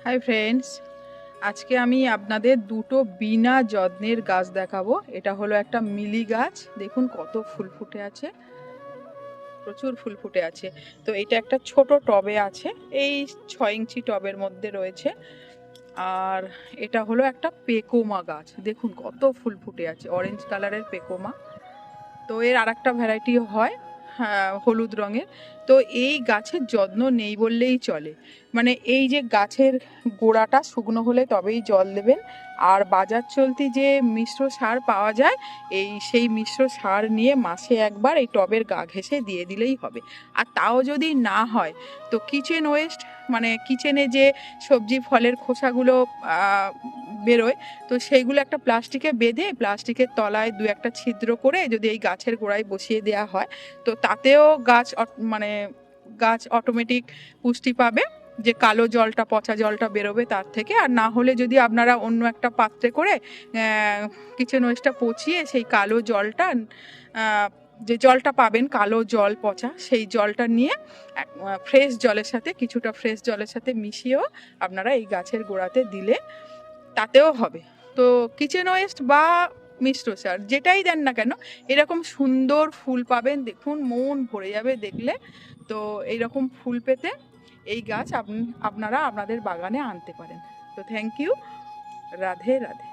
Hi friends, আজকে আমি আপনাদের দুটো বিনা যত্নের গাছ দেখাবো। এটা হলো একটা মিলি গাছ, দেখুন কত ফুল ফুটে আছে, প্রচুর ফুল ফুটে আছে। তো এটা একটা ছোট টবে আছে, এই 6 ইঞ্চি টবের মধ্যে রয়েছে। আর এটা হলো একটা পেকোমা গাছ, দেখুন কত ফুল ফুটে আছে, অরেঞ্জ কালারের পেকোমা। তো এর আর একটা ভ্যারাইটি হয়, হ্যাঁ, হলুদ রঙের। তো এই গাছের যত্ন নেই বললেই চলে। মানে এই যে গাছের গোড়াটা শুকনো হলে তবেই জল দেবেন। আর বাজার চলতি যে মিশ্র সার পাওয়া যায়, সেই মিশ্র সার নিয়ে মাসে একবার এই টবের গা ঘেঁষে দিয়ে দিলেই হবে। আর তাও যদি না হয় তো কিচেন ওয়েস্ট, মানে কিচেনে যে সবজি ফলের খোসাগুলো বেরোয়, তো সেইগুলো একটা প্লাস্টিকে বেঁধে প্লাস্টিকের তলায় দু একটা ছিদ্র করে যদি এই গাছের গোড়ায় বসিয়ে দেওয়া হয়, তো তাতেও মানে গাছ অটোমেটিক পুষ্টি পাবে। যে কালো জলটা, পচা জলটা বেরোবে তার থেকে। আর না হলে যদি আপনারা অন্য একটা পাত্রে করে কিচেন ওয়েস্টটা পচিয়ে সেই কালো জলটা, যে জলটা পাবেন কালো জল পচা, সেই জলটা নিয়ে ফ্রেশ জলের সাথে, কিছুটা ফ্রেশ জলের সাথে মিশিয়েও আপনারা এই গাছের গোড়াতে দিলে তাতেও হবে। তো কিচেন ওয়েস্ট বা মিশ্র সার যেটাই দেন না কেন, এরকম সুন্দর ফুল পাবেন, দেখুন মন ভরে যাবে দেখলে। তো এইরকম ফুল পেতে এই গাছ আপনারা আপনাদের বাগানে আনতে পারেন। তো থ্যাংক ইউ, রাধে রাধে।